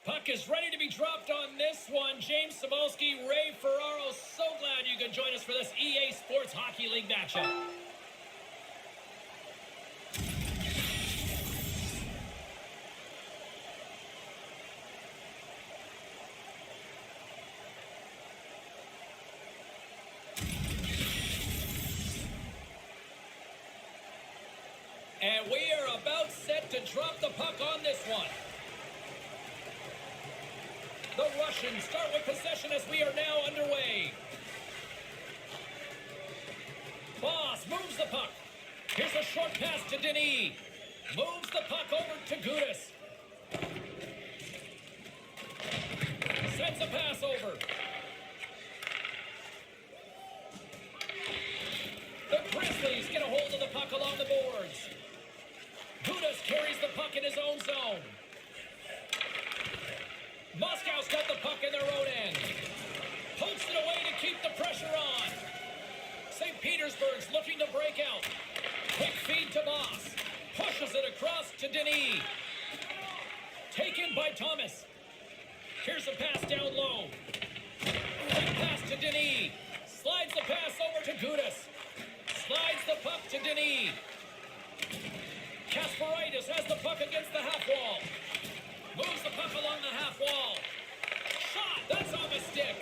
Puck is ready to be dropped on this one. James Cybulski, Ray Ferraro, so glad you could join us for this EA Sports Hockey League matchup. And we are about set to drop the puck on this one. The Russians start with possession as we are now underway. Boss moves the puck. Here's a short pass to Denis. Moves the puck over to Gudis. Sends a pass over. The Grizzlies get a hold of the puck along the boards. Gudis carries the puck in his own zone. Moscow's got the puck in their own end. Pokes it away to keep the pressure on. St. Petersburg's looking to break out. Quick feed to Moss. Pushes it across to Denis. Taken by Thomas. Here's a pass down low. Quick pass to Denis. Slides the pass over to Gudis. Slides the puck to Denis. Kasparaitis has the puck against the half wall. Moves the puck along the half wall. Shot! That's off a stick.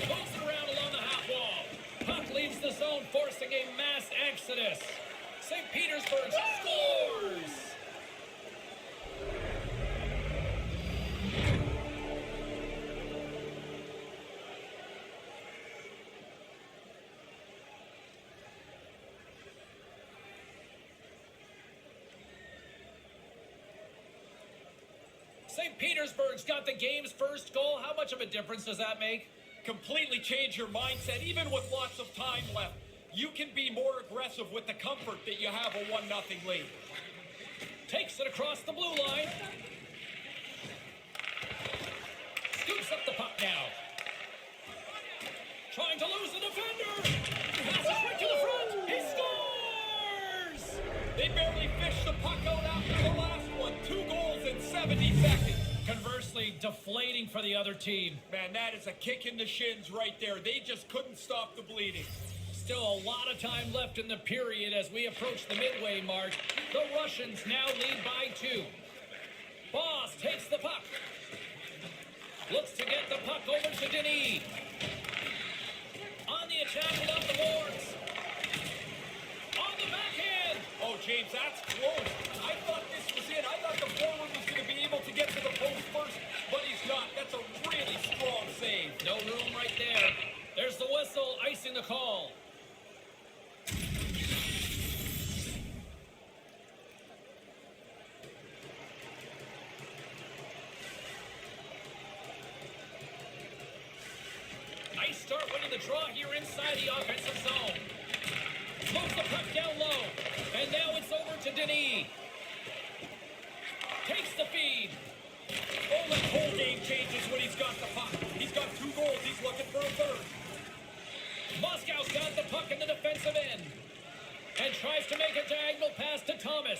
Moves it around along the half wall. Puck leaves the zone, forcing a mass exodus. St. Petersburg scores! St. Petersburg's got the game's first goal. How much of a difference does that make? Completely change your mindset, even with lots of time left. You can be more aggressive with the comfort that you have a 1-0 lead. Takes it across the blue line. Scoops up the puck now. Trying to lose the defender. Passes right to the front. He scores! They barely fished the puck out after the last one. 2 goals in 70 seconds. Conversely, deflating for the other team. Man, that is a kick in the shins right there. They just couldn't stop the bleeding. Still a lot of time left in the period as we approach the midway mark. The Russians now lead by 2. Boss takes the puck. Looks to get the puck over to Denis. On the attack along the boards. On the backhand. Oh, James, that's close. I thought this was it. I thought the forward was going to be able to get to the post first, but he's not. That's a really strong save. No room right there. There's the whistle, icing the call. Nice start winning the draw here inside the offensive zone. Moves the puck down low. And now it's over to Denis. Takes the feed. Oh, the whole game changes when he's got the puck. He's got 2 goals. He's looking for a third. Moscow's got the puck in the defensive end. And tries to make a diagonal pass to Thomas.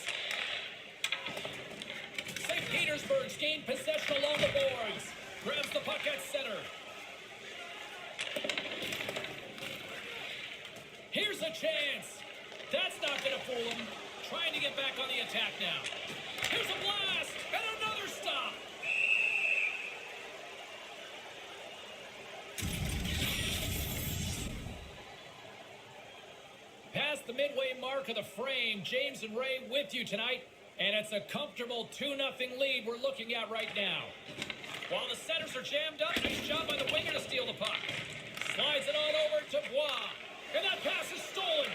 St. Petersburg's gained possession along the boards. Grabs the puck at center. Here's a chance. That's not going to fool him. Trying to get back on the attack now. Here's a blast. And another stop. Past the midway mark of the frame, James and Ray with you tonight. And it's a comfortable 2-0 lead we're looking at right now. While the centers are jammed up, nice job by the winger to steal the puck. Slides it on over to Bois. And that pass is stolen.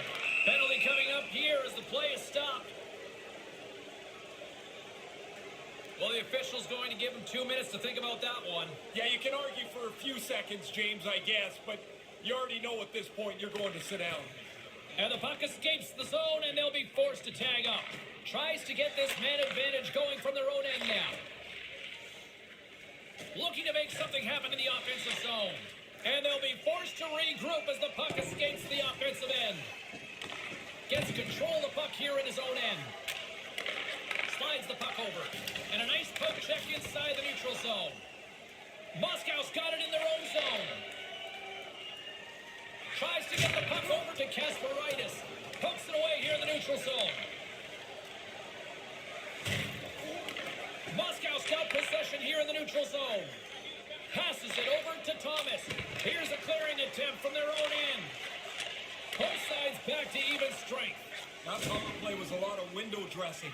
Penalty coming up here as the play is stopped. Well, the official's going to give him 2 minutes to think about that one. Yeah, you can argue for a few seconds, James, I guess, but you already know at this point you're going to sit down. And the puck escapes the zone, and they'll be forced to tag up. Tries to get this man advantage going from their own end now. Looking to make something happen in the offensive zone. And they'll be forced to regroup as the puck escapes the offensive end. Gets control of the puck here in his own end. Slides the puck over. And a nice poke check inside the neutral zone. Moscow's got it in their own zone. Tries to get the puck over to Kasparaitis. Pokes it away here in the neutral zone. Moscow's got possession here in the neutral zone. Passes it over to Thomas. Here's a clearing attempt from their own end. Both sides back to even strength. That power play was a lot of window dressing.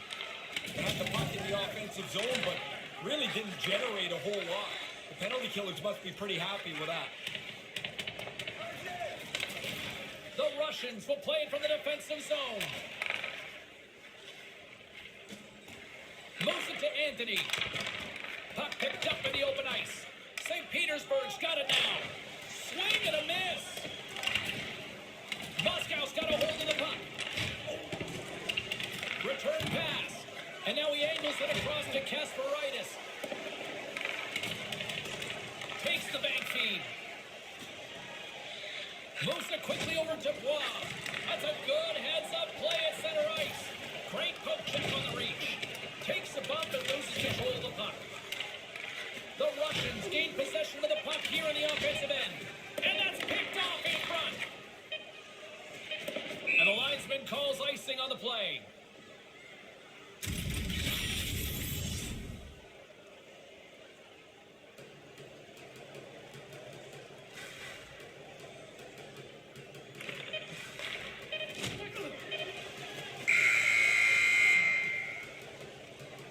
They had the puck in the offensive zone, but really didn't generate a whole lot. The penalty killers must be pretty happy with that. The Russians will play it from the defensive zone. Moves it to Anthony. Puck picked up in the open ice. St. Petersburg's got it now. Swing and a miss. Moscow's got a hold of the puck. Return pass. And now he angles it across to Kasparaitis. Takes the bank feed. Moves it quickly over to Bois. That's a good heads-up play at center ice. Great poke check on the reach. Takes the bump and loses control of the puck. The Russians gain possession of the puck here in the offensive end. And that's picked off in front. And the linesman calls icing on the play.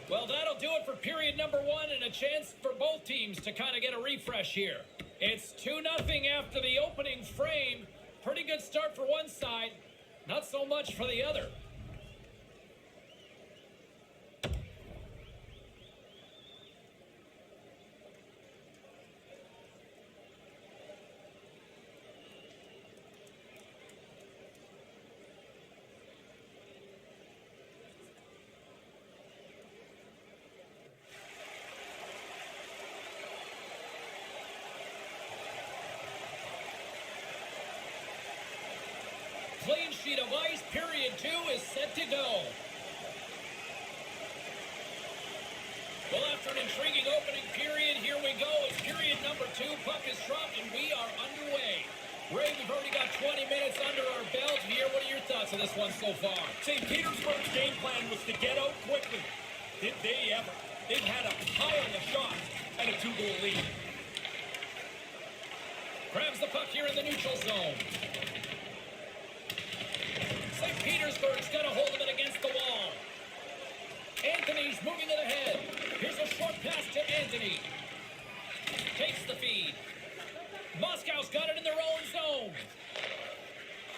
Well, that'll do it for period number 1 and a chance for both teams to kind of get a refresh here. It's 2-0 after the opening frame. Pretty good start for one side, not so much for the other. Clean sheet of ice, period 2 is set to go. Well, after an intriguing opening period, here we go. It's period number 2. Puck is dropped, and we are underway. Ray, we've already got 20 minutes under our belt here. What are your thoughts on this one so far? St. Petersburg's game plan was to get out quickly. Did they ever? They've had a pile of shots and a 2-goal lead. Grabs the puck here in the neutral zone. St. Petersburg's got a hold of it against the wall. Anthony's moving it ahead. Here's a short pass to Anthony. Takes the feed. Moscow's got it in their own zone.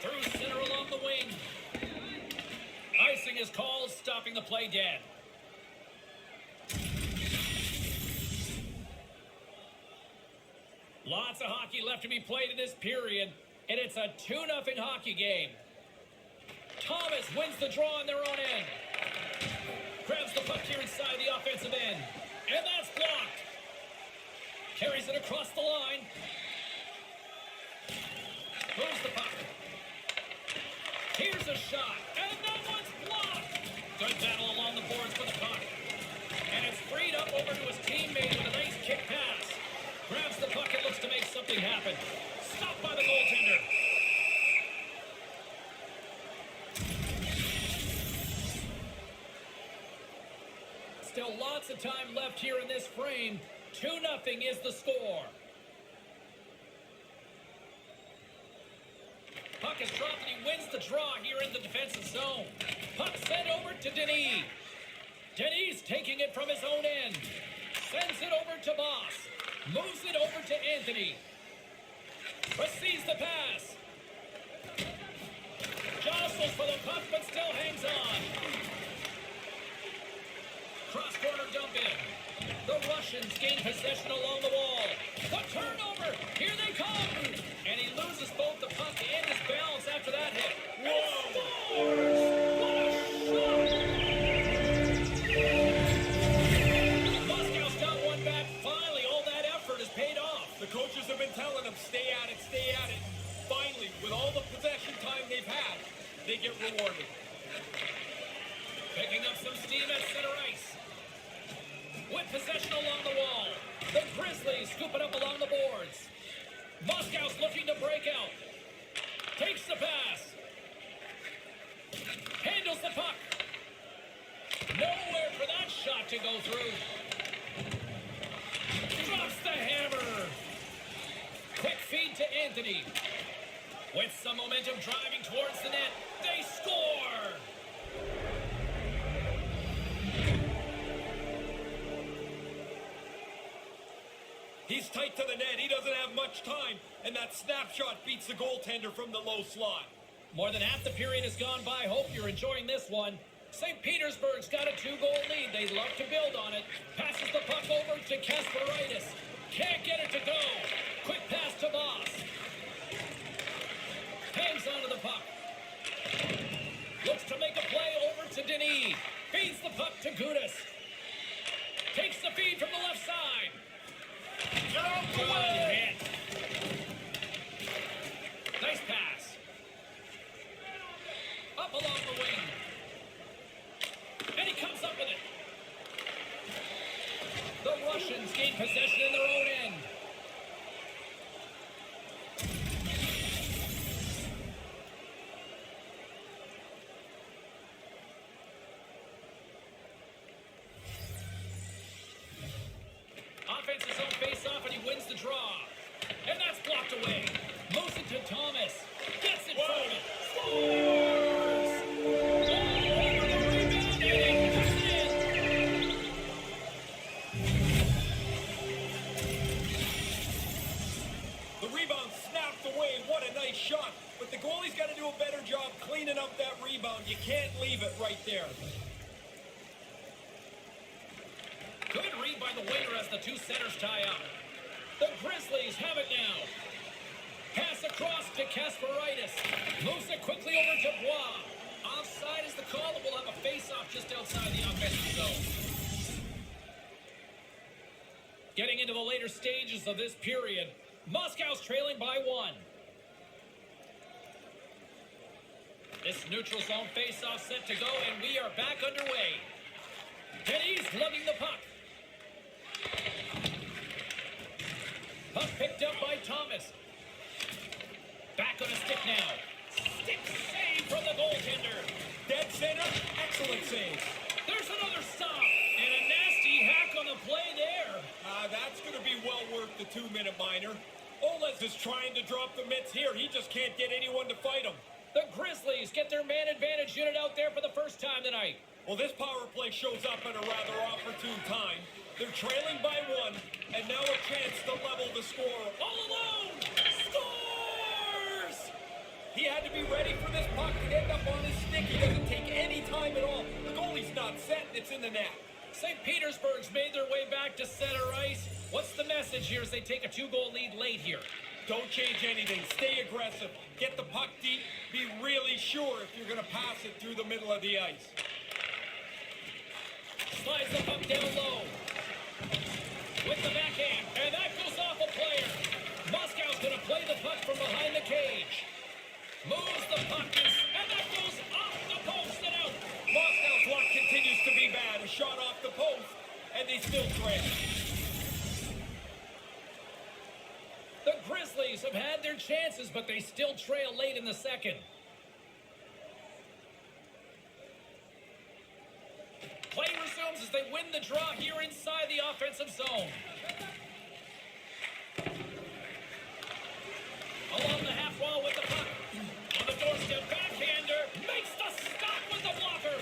Through center along the wing. Icing is called, stopping the play dead. Lots of hockey left to be played in this period, and it's a 2-0 hockey game. Thomas wins the draw on their own end. Grabs the puck here inside the offensive end. And that's blocked. Carries it across the line. Moves the puck. Here's a shot. And that one's blocked. Good battle along the boards for the puck. And it's freed up over to his teammate with a nice kick pass. Grabs the puck and looks to make something happen. Stopped by the goaltender. Still lots of time left here in this frame. 2-0 is the score. Puck is dropped and he wins the draw here in the defensive zone. Puck sent over to Denis. Denis taking it from his own end. Sends it over to Boss. Moves it over to Anthony. Receives the pass. Jostles for the puck but still hangs on. Cross-corner dump in. The Russians gain possession along the wall. The turnover! Here they come! And he loses both the puck and his balance after that hit. Whoa! What a shot! Moscow's got one back. Finally, all that effort has paid off. The coaches have been telling them, stay at it, stay at it. Finally, with all the possession time they've had, they get rewarded. Picking up some steam at center ice. With possession along the wall. The Grizzlies scoop it up along the boards. Moscow's looking to break out. Takes the pass. Handles the puck. Nowhere for that shot to go through. Drops the hammer. Quick feed to Anthony. With some momentum driving towards the net. They score! He's tight to the net. He doesn't have much time. And that snapshot beats the goaltender from the low slot. More than half the period has gone by. Hope you're enjoying this one. St. Petersburg's got a 2-goal lead. They love to build on it. Passes the puck over to Kasparaitis. Can't get it to go. Quick pass to Boss. Hangs onto the puck. Looks to make a play over to Denis. Feeds the puck to Gudas. Takes the feed from the left side. Good hit. Nice pass. Up along the wing. And he comes up with it. The Russians gain possession in their own end. Offense his own face-off, and he wins the draw. And that's blocked away. Moves it to Thomas. Gets it from it. Scores! Over the rebound, and he puts it in. The rebound snapped away. What a nice shot. But the goalie's got to do a better job cleaning up that rebound. You can't leave it right there. Good read by the winger as the two centers tie up. The Grizzlies have it now. Pass across to Kasparaitis. Moves it quickly over to Bois. Offside is the call, and we'll have a face-off just outside the offensive zone. Getting into the later stages of this period, Moscow's trailing by 1. This neutral zone face-off set to go, and we are back underway. Denis lugging the puck. Puck picked up by Thomas. Back on a stick now. Stick save from the goaltender. Dead center, excellent save. There's another stop. And a nasty hack on the play there. That's going to be well worth the 2-minute minor. Oles is trying to drop the mitts here. He just can't get anyone to fight him. The Grizzlies get their man advantage unit out there for the first time tonight. Well, this power play shows up at a rather opportune time. They're trailing by 1, and now a chance to level the score. All alone! Scores! He had to be ready for this puck to end up on his stick. He doesn't take any time at all. The goalie's not set, and it's in the net. St. Petersburg's made their way back to center ice. What's the message here as they take a 2-goal lead late here? Don't change anything. Stay aggressive. Get the puck deep. Be really sure if you're going to pass it through the middle of the ice. Slides the puck down low. With the backhand. And that goes off a player. Moscow's going to play the puck from behind the cage. Moves the puck. And that goes off the post and out. Moscow's luck continues to be bad. A shot off the post. And they still trail. The Grizzlies have had their chances, but they still trail late in the second. Play resumes as they win the draw here inside the offensive zone. Along the half wall with the puck. On the doorstep, backhander. Makes the stop with the blocker.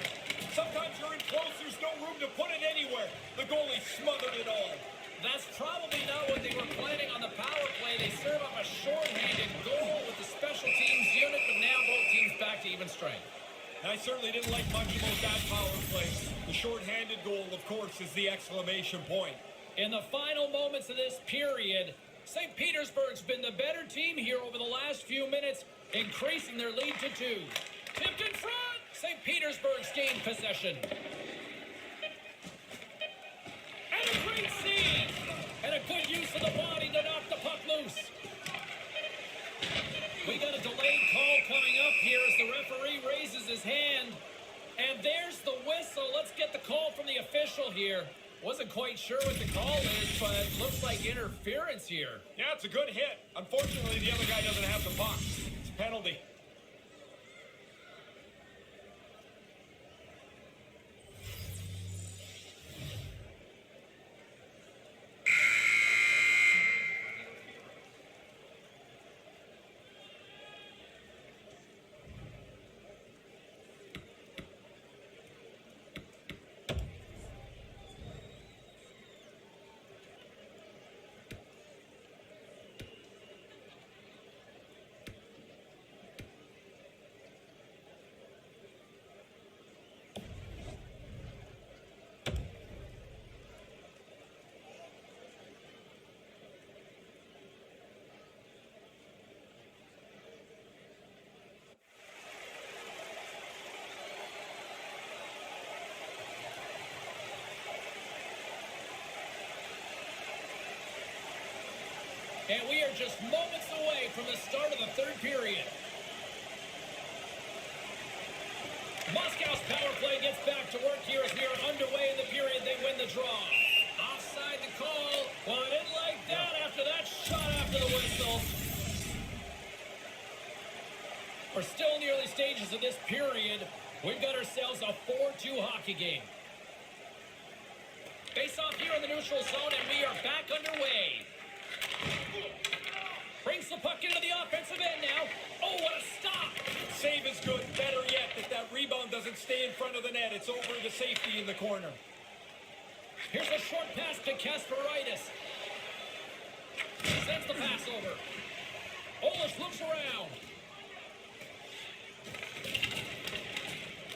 Sometimes you're in close, there's no room to put it anywhere. The goalie smothered it all. That's probably not what they were planning on the power play. They serve up a short-handed goal with the special teams unit, but now both teams back to even strength. I certainly didn't like much about that power play. The short-handed goal, of course, is the exclamation point. In the final moments of this period, St. Petersburg's been the better team here over the last few minutes, increasing their lead to 2. Tipped in front! St. Petersburg's gained possession. And a great save! And a good use of the body to knock the puck loose. We got a delayed call coming up here as the referee raises his hand. And And there's the whistle. Let's get the call from the official here. Wasn't quite sure what the call is, but looks like interference here. Yeah, it's a good hit. Unfortunately, the other guy doesn't have the puck. It's a penalty. And we are just moments away from the start of the third period. Moscow's power play gets back to work here as we are underway in the period. They win the draw. Offside the call. Well, I didn't like that after that shot after the whistle. We're still in the early stages of this period. We've got ourselves a 4-2 hockey game. Face off here in the neutral zone, and we are back underway. Brings the puck into the offensive end now. Oh, what a stop! Save is good. Better yet, that rebound doesn't stay in front of the net. It's over to safety in the corner. Here's a short pass to Kasperitis. Sends the pass over. Eashl looks around.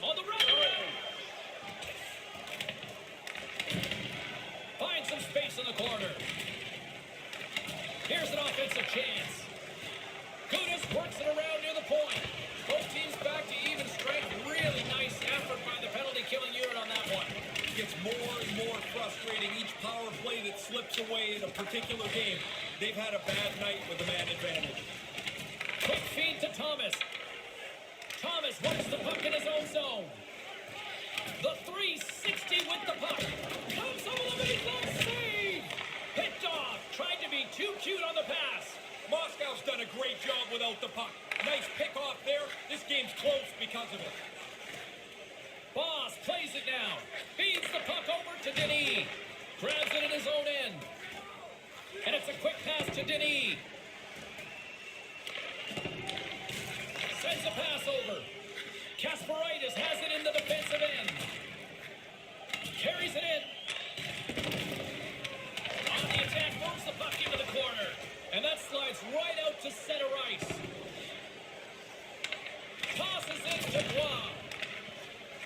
On the right. Finds some space in the corner. Here's an offensive chance. Gudis works it around near the point. Both teams back to even strength. Really nice effort by the penalty-killing unit on that one. It gets more and more frustrating each power play that slips away in a particular game. They've had a bad night with the man advantage. Quick feed to Thomas. Thomas works the puck in his own zone. The 360 with the puck. Comes over the baseline. Save! Picked off. Tried to be too cute on the pass. Moscow's done a great job without the puck. Nice pick off there. This game's close because of it. Boss plays it now. Feeds the puck over to Denis. Grabs it in his own end. And it's a quick pass to Denis. Sends a pass over. Kasperitis has it in the defensive end. Carries it in. On the attack, moves the puck into the corner. And that slides right out to center ice. Tosses it to Bois.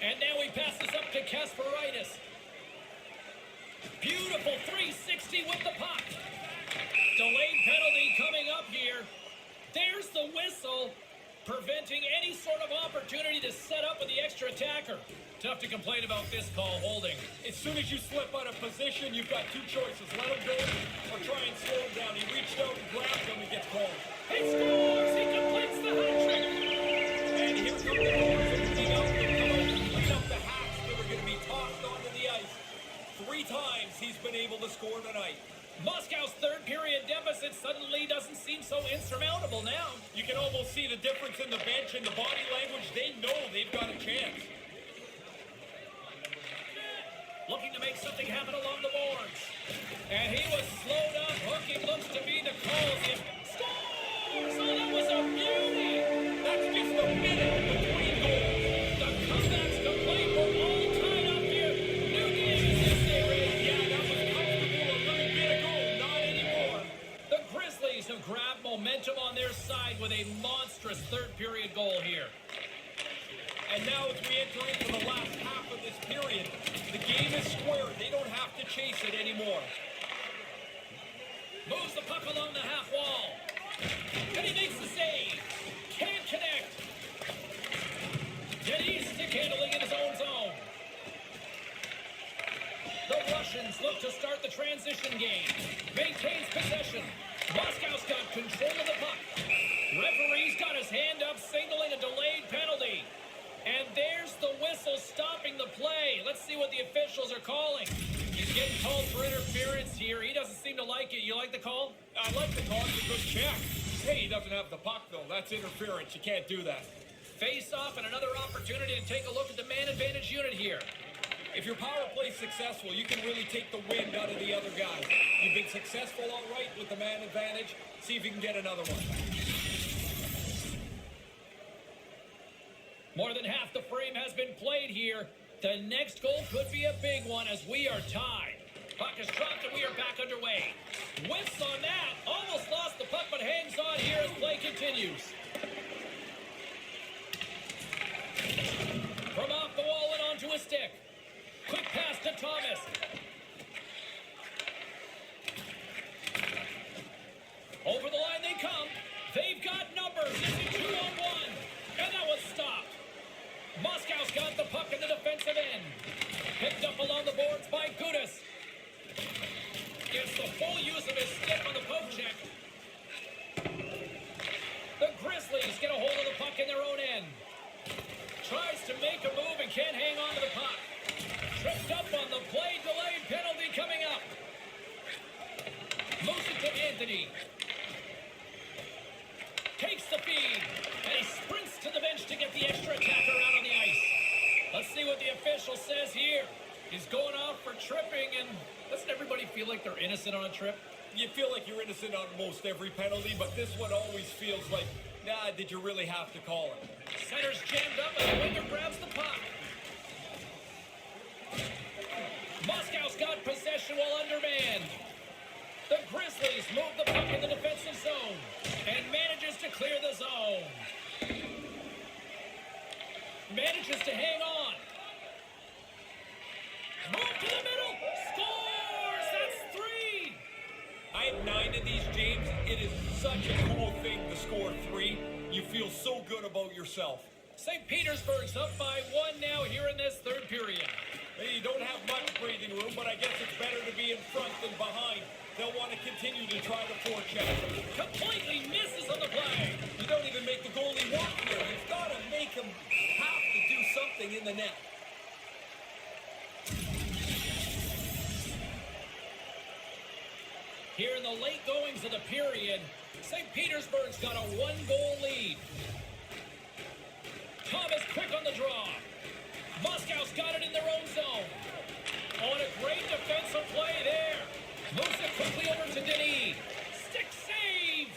And now he passes up to Kasperitis. Beautiful 360 with the puck. Delayed penalty coming up here. There's the whistle, preventing any sort of opportunity to set up with the extra attacker. Tough to complain about this call holding. As soon as you slip out of position, you've got two choices. Let him go or try and slow him down. He reached out and grabbed him and gets called. He scores! He completes the hat trick! And here come the boys opening up to come out and clean up the hats that are going to be tossed onto the ice. 3 times he's been able to score tonight. Moscow's third period deficit suddenly doesn't seem so insurmountable now. You can almost see the difference in the bench and the body language. They know they've got a chance. Looking to make something happen along the boards. And he was slowed up. Hooking looks to be the call. Scores! Oh, that was a beauty! That's just a minute between goals. The comeback's complete. We're all tied up here. New game is this day, Ray. Yeah, that was comfortable a little bit ago. Not anymore. The Grizzlies have grabbed momentum on their side with a monstrous third period goal here. And now as we enter into the last half of this period, the game is square. They don't have to chase it anymore. Moves the puck along the half wall. And he makes the save. Can't connect. Denis stick handling in his own zone. The Russians look to start the transition game. Maintains possession. Moscow's got control of the puck. Referee's got his hand up, signaling a delayed penalty. And there's the whistle. whistle stopping the play. Let's see what the officials are calling. He's getting called for interference here. He doesn't seem to like it. You like the call? I like the call. It's a good check. Hey, he doesn't have the puck, though. That's interference. You can't do that. Face off and another opportunity to take a look at the man advantage unit here. If your power play's successful, you can really take the wind out of the other guys. You've been successful all right with the man advantage. See if you can get another one. More than half the frame has been played here. The next goal could be a big one as we are tied. Puck is dropped and we are back underway. Whiffs on that. Almost lost the puck but hangs on here as play continues. From off the wall and onto a stick. Quick pass to Thomas. Over the line they come. They've got numbers. It's a 2-on-1. And that was stopped. Moscow's got the puck in the defensive end. Picked up along the boards by Gudis. Gets the full use of his stick on the poke check. The Grizzlies get a hold of the puck in their own end. Tries to make a move and can't hang on to the puck. Tripped up on the play, delayed penalty coming up. Moves it to Anthony. Takes the feed, and he sprints to the bench to get the extra attacker out on the ice. Let's see what the official says here. He's going off for tripping, and doesn't everybody feel like they're innocent on a trip? You feel like you're innocent on most every penalty, but this one always feels like, nah, did you really have to call it? Center's jammed up, and the winger grabs the puck. Moscow's got possession while undermanned. The Grizzlies move the puck in the defensive zone and manages to clear the zone. Manages to hang on. Move to the middle. Scores! That's 3! I have 9 of these, James. It is such a cool thing to score 3. You feel so good about yourself. St. Petersburg's up by 1 now here in this third period. Hey, you don't have much breathing room, but I guess it's better to be in front than behind. They'll want to continue to try the forecheck. Completely misses on the play. You don't even make the goalie walk here. You've got to make him have to do something in the net. Here in the late goings of the period, St. Petersburg's got a 1-goal lead. Thomas quick on the draw. Moscow's got it in their own zone. On a great defensive play there. Moves it quickly over to Denis. Stick save.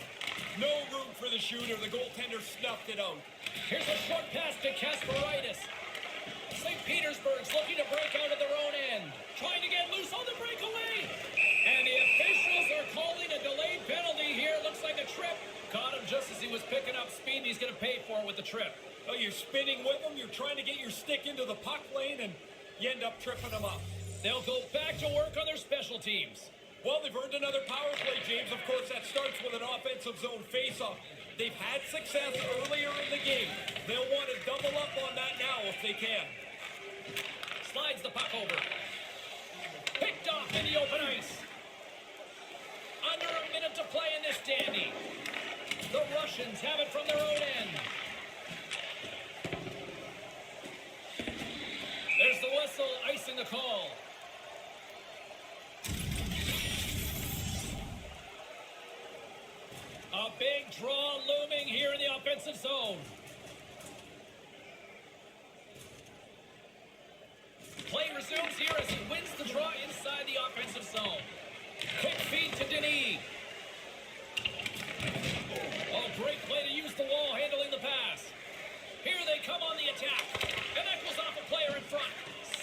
No room for the shooter. The goaltender snuffed it out. Here's a short pass to Kasparaitis. St. Petersburg's looking to break out of their own end. Trying to get loose on the breakaway. And the officials are calling a delayed penalty here. Looks like a trip. Caught him just as he was picking up speed. He's going to pay for it with the trip. Oh, you're spinning with him. You're trying to get your stick into the puck lane, and you end up tripping him up. They'll go back to work on their special teams. Well, they've earned another power play, James. Of course, that starts with an offensive zone faceoff. They've had success earlier in the game. They'll want to double up on that now if they can. Slides the puck over. Picked off in the open ice. Under a minute to play in this dandy. The Russians have it from their own end. There's the whistle, icing the call. A big draw looming here in the offensive zone. Play resumes here as he wins the draw inside the offensive zone. Quick feed to Denis. Oh, great play to use the wall handling the pass. Here they come on the attack. And that goes off a player in front.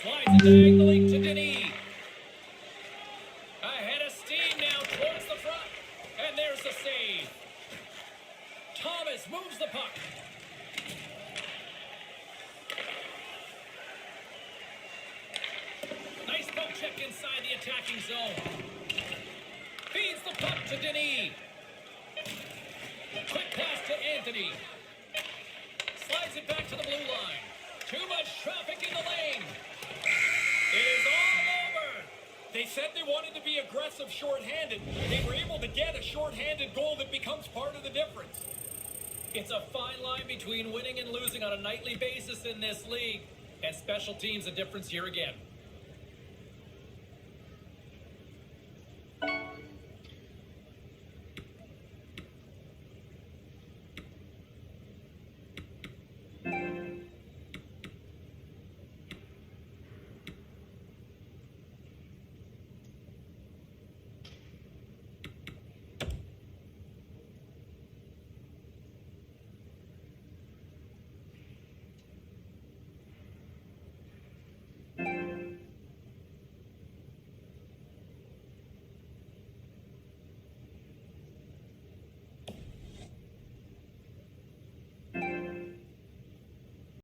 Slides it diagonally to Denis. Ahead of steam now towards the front. And there's the save. Thomas moves the puck. Nice poke check inside the attacking zone. Feeds the puck to Denis. Quick pass to Anthony. Slides it back to the blue line. Too much traffic in the lane. It is all over. They said they wanted to be aggressive shorthanded. They were able to get a shorthanded goal that becomes part of the difference. It's a fine line between winning and losing on a nightly basis in this league. And special teams a difference here again.